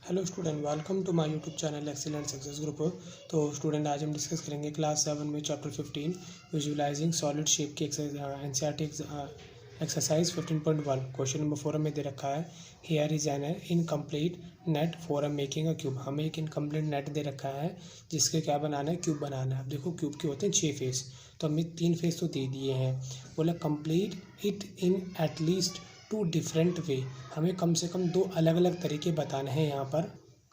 Hello student, welcome to my YouTube channel excellent success group. तो student, आज हम discuss करेंगे क्लास 7 में चैप्टर 15 विजुअलाइजिंग सॉलिड शेप की एनसीईआरटी एक्सरसाइज 15.1। क्वेश्चन नंबर 4 में दे रखा है, here is an incomplete net for making a cube. हमें एक इनकम्प्लीट नेट दे रखा है जिसके क्या बनाना है, क्यूब बनाना है। अब देखो, क्यूब के होते हैं 6 फेस, तो हमें 3 फेस तो दे दिए हैं। बोला complete it in at least 2 different way. हमें कम से कम 2 अलग अलग तरीके बताने हैं यहाँ पर।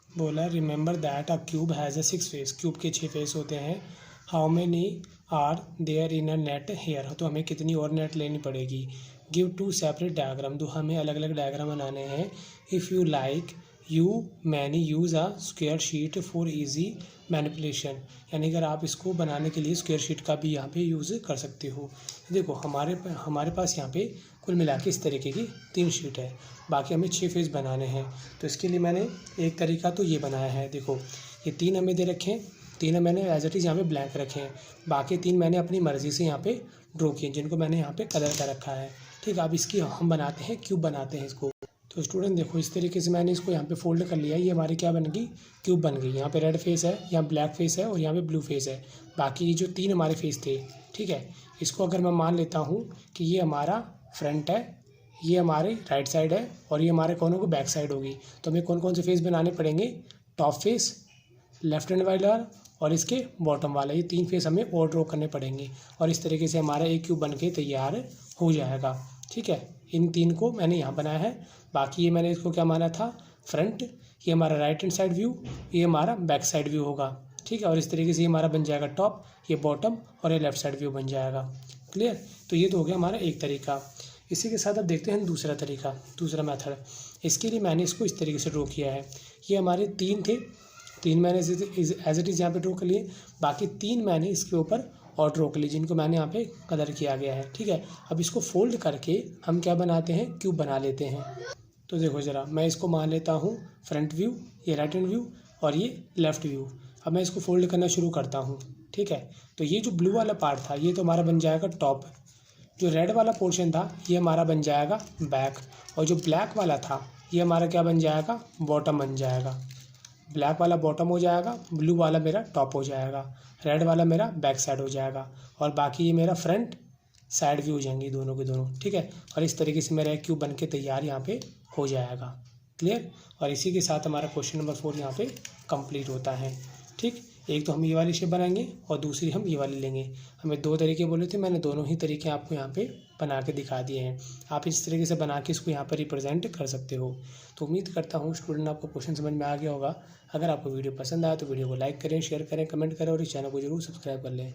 बोला remember that a cube has a 6 face. Cube के 6 फेस होते हैं। How many are there in a net here. तो हमें कितनी और नेट लेनी पड़ेगी। Give 2 separate diagram. तो हमें अलग अलग डायग्राम बनाने हैं। If you like you many use a square sheet for easy manipulation. यानी अगर आप इसको बनाने के लिए स्क्वायर शीट का भी यहाँ पे यूज़ कर सकते हो। देखो, हमारे पास यहाँ पे कुल मिला के इस तरीके की 3 शीट है। बाकी हमें 6 फेस बनाने हैं। तो इसके लिए मैंने एक तरीका तो ये बनाया है। देखो, ये 3 हमें दे रखे हैं, 3 मैंने एज इट इज़ यहाँ पे ब्लैंक रखे हैं। बाकी 3 मैंने अपनी मर्ज़ी से यहाँ पे ड्रॉ किए, जिनको मैंने यहाँ पे कलर कर रखा है। ठीक है, अब इसकी हम बनाते हैं, क्यूब बनाते हैं इसको। तो स्टूडेंट देखो, इस तरीके से मैंने इसको यहाँ पे फोल्ड कर लिया। ये हमारी क्या बन गई, क्यूब बन गई। यहाँ पे रेड फेस है, यहाँ ब्लैक फेस है और यहाँ पे ब्लू फेस है। बाकी ये जो 3 हमारे फेस थे, ठीक है, इसको अगर मैं मान लेता हूँ कि ये हमारा फ्रंट है, ये हमारे राइट साइड है और ये हमारे कोनों को बैक साइड होगी। तो हमें कौन कौन से फेस बनाने पड़ेंगे, टॉप फेस, लेफ्ट हैंड वाला और इसके बॉटम वाला। ये 3 फेस हमें और ड्रॉ करने पड़ेंगे और इस तरीके से हमारा एक क्यूब बन के तैयार हो जाएगा। ठीक है, इन 3 को मैंने यहाँ बनाया है। बाकी ये मैंने इसको क्या माना था, फ्रंट, ये हमारा राइट हैंड साइड व्यू, ये हमारा बैक साइड व्यू होगा। ठीक है, और इस तरीके से ये हमारा बन जाएगा टॉप, ये बॉटम और ये लेफ्ट साइड व्यू बन जाएगा। क्लियर। तो ये तो हो गया हमारा एक तरीका। इसी के साथ अब देखते हैं दूसरा तरीका, दूसरा मेथड। इसके लिए मैंने इसको इस तरीके से ड्रॉ किया है। ये हमारे 3 थे, 3 मैंने एज इट इज़ यहाँ पे ड्रॉ कर लिए। बाकी 3 मैंने इसके ऊपर और ड्रॉ कर ली, जिनको मैंने यहाँ पे कलर किया गया है। ठीक है, अब इसको फोल्ड करके हम क्या बनाते हैं, क्यूब बना लेते हैं। तो देखो ज़रा, मैं इसको मान लेता हूँ फ्रंट व्यू, ये राइट हैंड व्यू और ये लेफ्ट व्यू। अब मैं इसको फोल्ड करना शुरू करता हूँ। ठीक है, तो ये जो ब्लू वाला पार्ट था ये तो हमारा बन जाएगा टॉप, जो रेड वाला पोर्शन था ये हमारा बन जाएगा बैक, और जो ब्लैक वाला था ये हमारा क्या बन जाएगा, बॉटम बन जाएगा। ब्लैक वाला बॉटम हो जाएगा, ब्लू वाला मेरा टॉप हो जाएगा, रेड वाला मेरा बैक साइड हो जाएगा और बाकी ये मेरा फ्रंट साइड व्यू हो जाएंगे दोनों के दोनों। ठीक है, और इस तरीके से मेरा एक क्यूब बन के तैयार यहाँ पे हो जाएगा। क्लियर। और इसी के साथ हमारा क्वेश्चन नंबर 4 यहाँ पे कंप्लीट होता है। ठीक, एक तो हम ये वाली शेप बनाएंगे और दूसरी हम ये वाली लेंगे। हमें 2 तरीके बोले थे, मैंने दोनों ही तरीके आपको यहाँ पे बना के दिखा दिए हैं। आप इस तरीके से बना के इसको यहाँ पर रिप्रेजेंट कर सकते हो। तो उम्मीद करता हूँ स्टूडेंट आपको क्वेश्चन समझ में आ गया होगा। अगर आपको वीडियो पसंद आया तो वीडियो को लाइक करें, शेयर करें, कमेंट करें और इस चैनल को जरूर सब्सक्राइब कर लें।